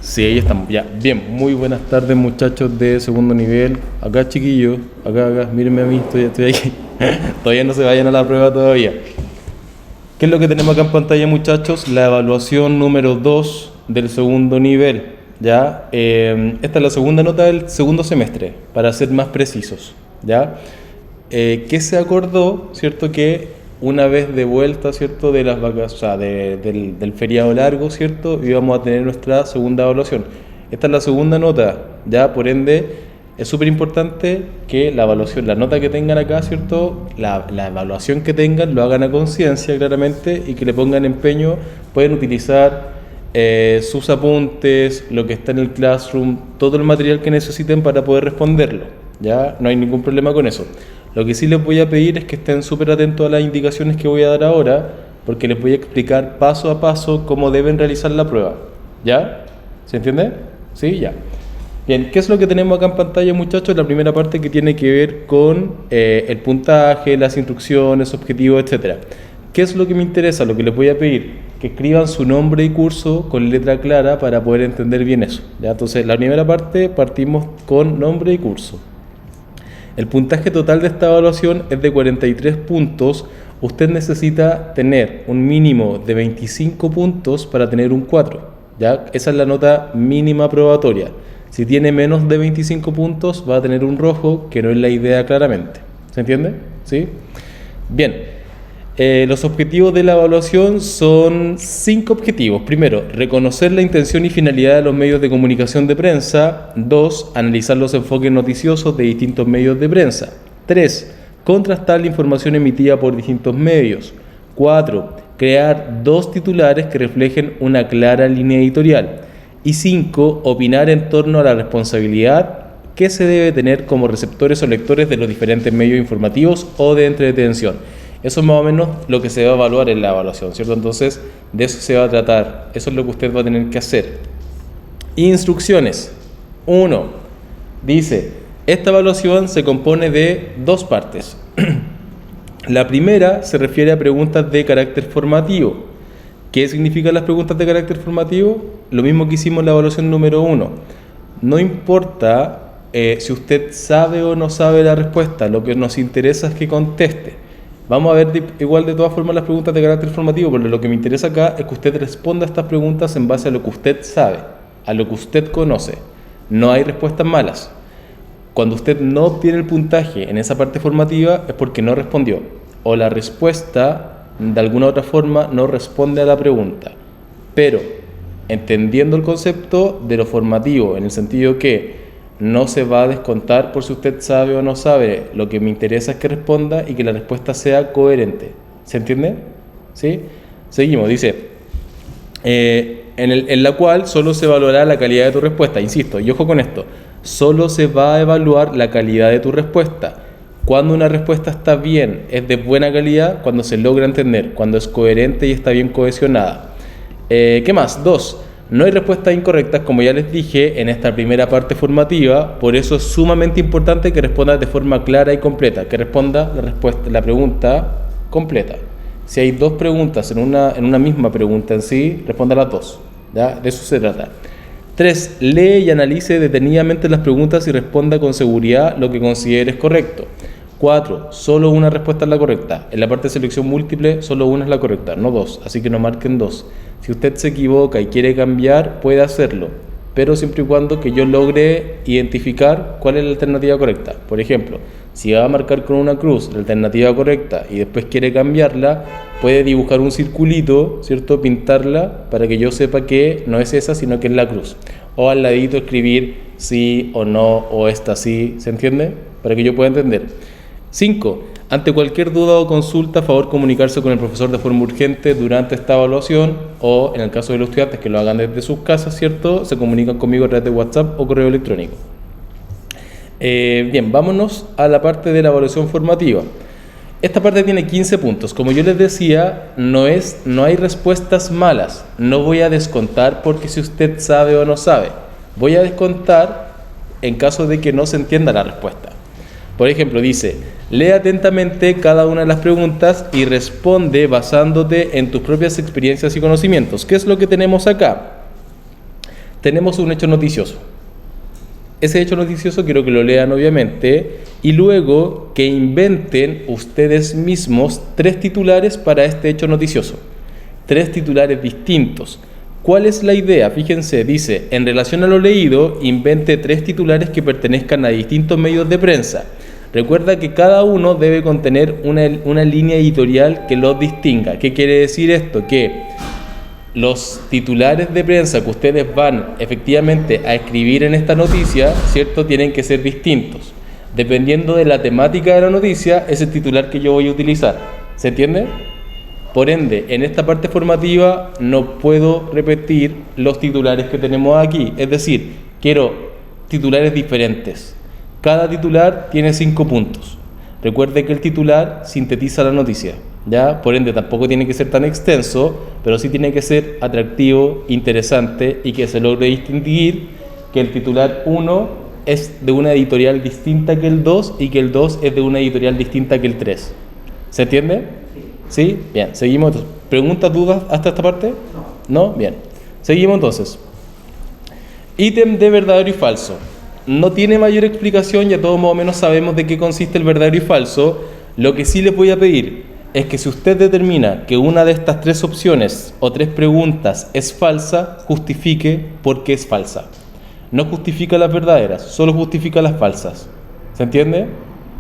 Sí, ahí estamos. Ya, bien. Muy buenas tardes, muchachos de segundo nivel. Acá, chiquillos. Acá. Mírenme a mí, estoy aquí. Todavía no se vayan a la prueba todavía. ¿Qué es lo que tenemos acá en pantalla, muchachos? La evaluación número 2 del segundo nivel. ¿Ya? Esta es la segunda nota del segundo semestre, para ser más precisos. ¿Ya? ¿Qué se acordó? ¿Cierto? Que una vez de vuelta, ¿cierto? De las vacaciones, o sea, del feriado largo, ¿cierto? Íbamos a tener nuestra segunda evaluación. Esta es la segunda nota, ¿ya? Por ende, es súper importante que la evaluación, la nota que tengan acá, ¿cierto? La evaluación que tengan, lo hagan a conciencia, claramente, y que le pongan empeño. Pueden utilizar sus apuntes, lo que está en el Classroom, todo el material que necesiten para poder responderlo, ¿ya? No hay ningún problema con eso. Lo que sí les voy a pedir es que estén súper atentos a las indicaciones que voy a dar ahora, porque les voy a explicar paso a paso cómo deben realizar la prueba. ¿Ya? ¿Se entiende? ¿Sí? Ya. Bien, ¿qué es lo que tenemos acá en pantalla, muchachos? La primera parte que tiene que ver con el puntaje, las instrucciones, objetivos, etc. ¿Qué es lo que me interesa? Lo que les voy a pedir, que escriban su nombre y curso con letra clara para poder entender bien eso. ¿Ya? Entonces, la primera parte partimos con nombre y curso. El puntaje total de esta evaluación es de 43 puntos. Usted necesita tener un mínimo de 25 puntos para tener un 4. ¿Ya? Esa es la nota mínima probatoria. Si tiene menos de 25 puntos, va a tener un rojo, que no es la idea claramente. ¿Se entiende? ¿Sí? Bien. Los objetivos de la evaluación son 5 objetivos. Primero, reconocer la intención y finalidad de los medios de comunicación de prensa. 2, analizar los enfoques noticiosos de distintos medios de prensa. 3, contrastar la información emitida por distintos medios. 4, crear 2 titulares que reflejen una clara línea editorial. Y 5, opinar en torno a la responsabilidad que se debe tener como receptores o lectores de los diferentes medios informativos o de entretención. Eso es más o menos lo que se va a evaluar en la evaluación, ¿cierto? Entonces, de eso se va a tratar. Eso es lo que usted va a tener que hacer. Instrucciones. 1. Dice, esta evaluación se compone de 2 partes. La primera se refiere a preguntas de carácter formativo. ¿Qué significan las preguntas de carácter formativo? Lo mismo que hicimos en la evaluación número 1. No importa si usted sabe o no sabe la respuesta, lo que nos interesa es que conteste. Vamos a ver igual de todas formas las preguntas de carácter formativo, pero lo que me interesa acá es que usted responda a estas preguntas en base a lo que usted sabe, a lo que usted conoce. No hay respuestas malas. Cuando usted no obtiene el puntaje en esa parte formativa es porque no respondió, o la respuesta de alguna otra forma no responde a la pregunta. Pero entendiendo el concepto de lo formativo, en el sentido que no se va a descontar por si usted sabe o no sabe. Lo que me interesa es que responda y que la respuesta sea coherente. ¿Se entiende? ¿Sí? Seguimos, dice, en la cual solo se evaluará la calidad de tu respuesta. Insisto, y ojo con esto, solo se va a evaluar la calidad de tu respuesta. Cuando una respuesta está bien, es de buena calidad, cuando se logra entender, cuando es coherente y está bien cohesionada. ¿Qué más? 2. No hay respuestas incorrectas, como ya les dije en esta primera parte formativa, por eso es sumamente importante que respondas de forma clara y completa, que responda la pregunta completa. Si hay 2 preguntas en una misma pregunta en sí, responda las 2. ¿Ya? De eso se trata. 3. Lee y analice detenidamente las preguntas y responda con seguridad lo que consideres correcto. 4. Solo una respuesta es la correcta. En la parte de selección múltiple, solo una es la correcta, no 2, así que no marquen 2. Si usted se equivoca y quiere cambiar, puede hacerlo, pero siempre y cuando que yo logre identificar cuál es la alternativa correcta. Por ejemplo, si va a marcar con una cruz la alternativa correcta y después quiere cambiarla, puede dibujar un circulito, ¿cierto? Pintarla para que yo sepa que no es esa, sino que es la cruz. O al ladito escribir sí o no, o esta sí, ¿se entiende? Para que yo pueda entender. 5. Ante cualquier duda o consulta, a favor comunicarse con el profesor de forma urgente durante esta evaluación, o en el caso de los estudiantes que lo hagan desde sus casas, ¿cierto? Se comunican conmigo a través de WhatsApp o correo electrónico. Bien, vámonos a la parte de la evaluación formativa. Esta parte tiene 15 puntos. Como yo les decía, no hay respuestas malas. No voy a descontar porque si usted sabe o no sabe. Voy a descontar en caso de que no se entienda la respuesta. Por ejemplo, dice, lee atentamente cada una de las preguntas y responde basándote en tus propias experiencias y conocimientos. ¿Qué es lo que tenemos acá? tenemos un hecho noticioso. Ese hecho noticioso quiero que lo lean obviamente y luego que inventen ustedes mismos 3 titulares para este hecho noticioso. 3 titulares distintos. ¿Cuál es la idea? Fíjense, dice, en relación a lo leído, invente 3 titulares que pertenezcan a distintos medios de prensa. Recuerda que cada uno debe contener una línea editorial que los distinga. ¿Qué quiere decir esto? Que los titulares de prensa que ustedes van efectivamente a escribir en esta noticia, ¿cierto?, tienen que ser distintos. Dependiendo de la temática de la noticia, es el titular que yo voy a utilizar. ¿Se entiende? Por ende, en esta parte formativa no puedo repetir los titulares que tenemos aquí. Es decir, quiero titulares diferentes. Cada titular tiene 5 puntos. Recuerde que el titular sintetiza la noticia, ¿ya? Por ende, tampoco tiene que ser tan extenso, pero sí tiene que ser atractivo, interesante y que se logre distinguir que el titular 1 es de una editorial distinta que el 2 y que el 2 es de una editorial distinta que el 3. ¿Se entiende? ¿Sí? Bien, seguimos entonces. ¿Preguntas, dudas hasta esta parte? ¿No? Bien. Seguimos entonces. Ítem de verdadero y falso. No tiene mayor explicación, ya todos más o menos sabemos de qué consiste el verdadero y falso. Lo que sí les voy a pedir es que si usted determina que una de estas 3 opciones o 3 preguntas es falsa, justifique por qué es falsa. No justifica las verdaderas, solo justifica las falsas. ¿Se entiende?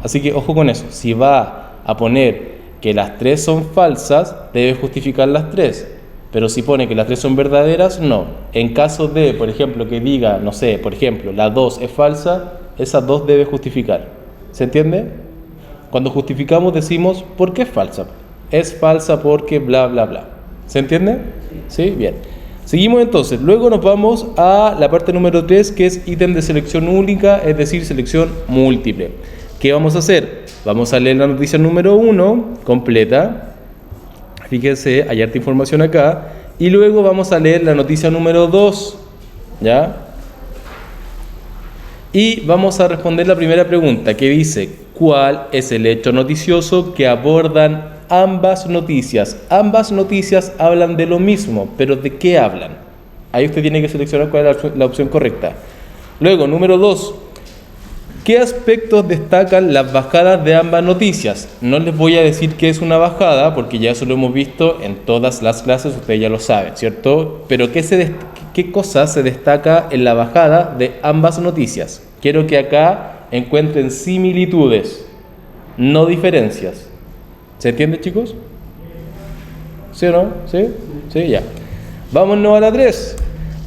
Así que ojo con eso. Si va a poner que las 3 son falsas, debe justificar las 3. Pero si pone que las 3 son verdaderas, no. En caso de, por ejemplo, que diga, no sé, por ejemplo, la 2 es falsa, esas 2 debe justificar. ¿Se entiende? Cuando justificamos decimos, ¿por qué es falsa? Es falsa porque bla, bla, bla. ¿Se entiende? ¿Sí? Bien. Seguimos entonces. Luego nos vamos a la parte número 3, que es ítem de selección única, es decir, selección múltiple. ¿Qué vamos a hacer? Vamos a leer la noticia número 1, completa. Fíjense, hay harta información acá. Y luego vamos a leer la noticia número 2, ¿ya? Y vamos a responder la primera pregunta, que dice, ¿cuál es el hecho noticioso que abordan ambas noticias? Ambas noticias hablan de lo mismo, pero ¿de qué hablan? Ahí usted tiene que seleccionar cuál es la opción correcta. Luego, número 2. ¿Qué aspectos destacan las bajadas de ambas noticias? No les voy a decir qué es una bajada, porque ya eso lo hemos visto en todas las clases, ustedes ya lo saben, ¿cierto? Pero ¿qué cosa se destaca en la bajada de ambas noticias? Quiero que acá encuentren similitudes, no diferencias. ¿Se entiende, chicos? ¿Sí o no? ¿Sí? Sí, ya. Vámonos a la 3.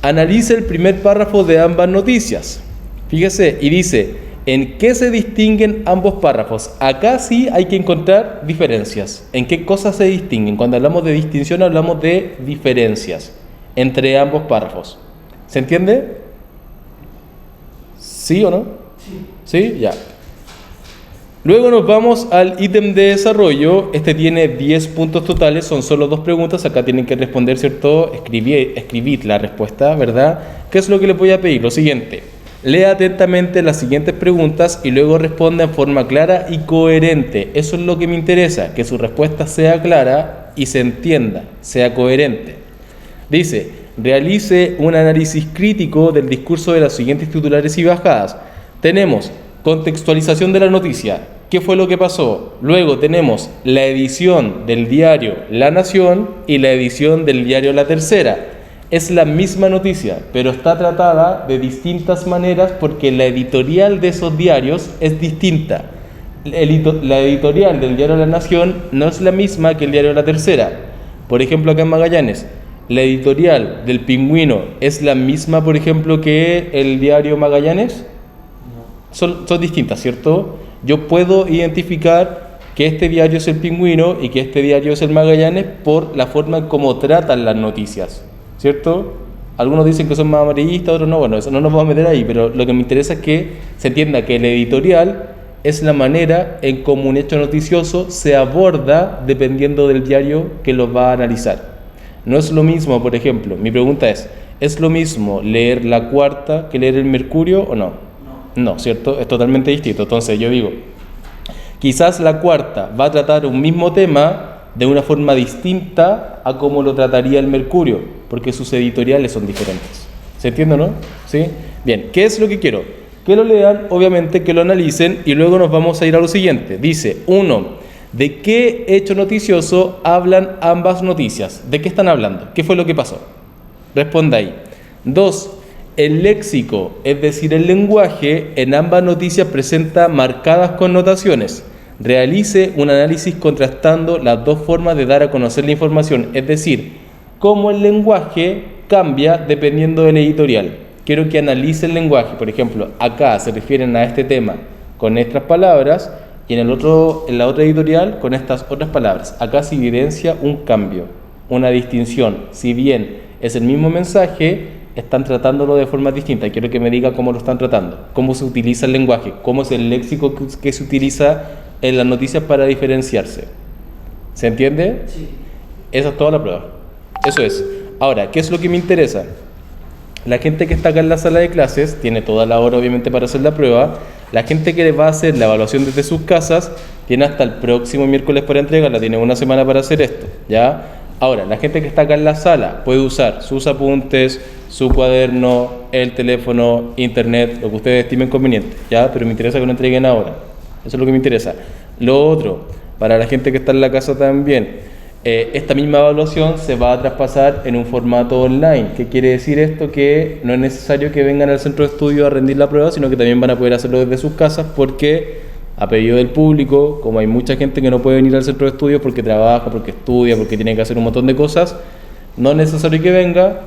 Analice el primer párrafo de ambas noticias. Fíjese, y dice, ¿en qué se distinguen ambos párrafos? Acá sí hay que encontrar diferencias. ¿En qué cosas se distinguen? Cuando hablamos de distinción hablamos de diferencias entre ambos párrafos. ¿Se entiende? ¿Sí o no? Sí. ¿Sí? Ya. Luego nos vamos al ítem de desarrollo. Este tiene 10 puntos totales, son solo 2 preguntas. Acá tienen que responder, ¿cierto? Escribir la respuesta, ¿verdad? ¿Qué es lo que les voy a pedir? Lo siguiente. Lea atentamente las siguientes preguntas y luego responda en forma clara y coherente. Eso es lo que me interesa, que su respuesta sea clara y se entienda, sea coherente. Dice, realice un análisis crítico del discurso de las siguientes titulares y bajadas. Tenemos contextualización de la noticia, ¿qué fue lo que pasó? Luego tenemos la edición del diario La Nación y la edición del diario La Tercera. Es la misma noticia, pero está tratada de distintas maneras porque la editorial de esos diarios es distinta. La editorial del diario La Nación no es la misma que el diario La Tercera. Por ejemplo, acá en Magallanes, la editorial del Pingüino es la misma, por ejemplo, que el diario Magallanes. Son distintas, ¿cierto? Yo puedo identificar que este diario es el Pingüino y que este diario es el Magallanes por la forma en cómo tratan las noticias, ¿cierto? Algunos dicen que son más amarillistas, otros no. Bueno, eso no nos vamos a meter ahí, pero lo que me interesa es que se entienda que el editorial es la manera en cómo un hecho noticioso se aborda dependiendo del diario que lo va a analizar. No es lo mismo, por ejemplo, mi pregunta ¿es lo mismo leer La Cuarta que leer el Mercurio o no? No, ¿cierto? Es totalmente distinto. Entonces yo digo, quizás La Cuarta va a tratar un mismo tema de una forma distinta a como lo trataría el Mercurio, porque sus editoriales son diferentes. ¿Se entiende o no? ¿Sí? Bien, ¿qué es lo que quiero? Que lo lean, obviamente que lo analicen y luego nos vamos a ir a lo siguiente. Dice, 1. ¿De qué hecho noticioso hablan ambas noticias? ¿De qué están hablando? ¿Qué fue lo que pasó? Responda ahí. 2. El léxico, es decir, el lenguaje, en ambas noticias presenta marcadas connotaciones. Realice un análisis contrastando las dos formas de dar a conocer la información, es decir, cómo el lenguaje cambia dependiendo del editorial. Quiero que analice el lenguaje. Por ejemplo, acá se refieren a este tema con estas palabras y en la otra editorial con estas otras palabras. Acá se evidencia un cambio, una distinción. Si bien es el mismo mensaje, están tratándolo de forma distinta. Quiero que me diga cómo lo están tratando, cómo se utiliza el lenguaje, cómo es el léxico que se utiliza en las noticias para diferenciarse. ¿Se entiende? Sí. Esa es toda la prueba. Eso es. Ahora, ¿qué es lo que me interesa? La gente que está acá en la sala de clases tiene toda la hora obviamente para hacer la prueba. La gente que va a hacer la evaluación desde sus casas tiene hasta el próximo miércoles para entregarla, tiene una semana para hacer esto, ¿ya? Ahora, la gente que está acá en la sala puede usar sus apuntes, su cuaderno, el teléfono, internet, lo que ustedes estimen conveniente, ¿ya? Pero me interesa que lo entreguen ahora. Eso es lo que me interesa. Lo otro, para la gente que está en la casa también, esta misma evaluación se va a traspasar en un formato online. ¿Qué quiere decir esto? Que no es necesario que vengan al centro de estudio a rendir la prueba, sino que también van a poder hacerlo desde sus casas porque, a pedido del público, como hay mucha gente que no puede venir al centro de estudio porque trabaja, porque estudia, porque tiene que hacer un montón de cosas, no es necesario que venga.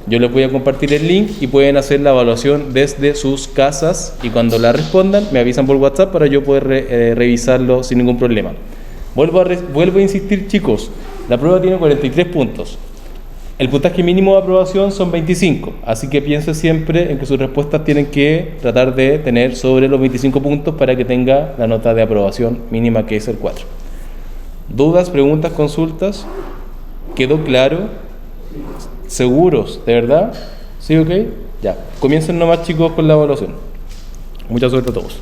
Yo les voy a compartir el link y pueden hacer la evaluación desde sus casas y cuando la respondan me avisan por WhatsApp para yo poder revisarlo sin ningún problema. Vuelvo a insistir, chicos, la prueba tiene 43 puntos. El puntaje mínimo de aprobación son 25, así que piense siempre en que sus respuestas tienen que tratar de tener sobre los 25 puntos para que tenga la nota de aprobación mínima, que es el 4. ¿Dudas, preguntas, consultas? ¿Quedó claro? ¿Seguros? ¿De verdad? ¿Sí, ok? Ya. Comiencen nomás, chicos, con la evaluación. Mucha suerte a todos.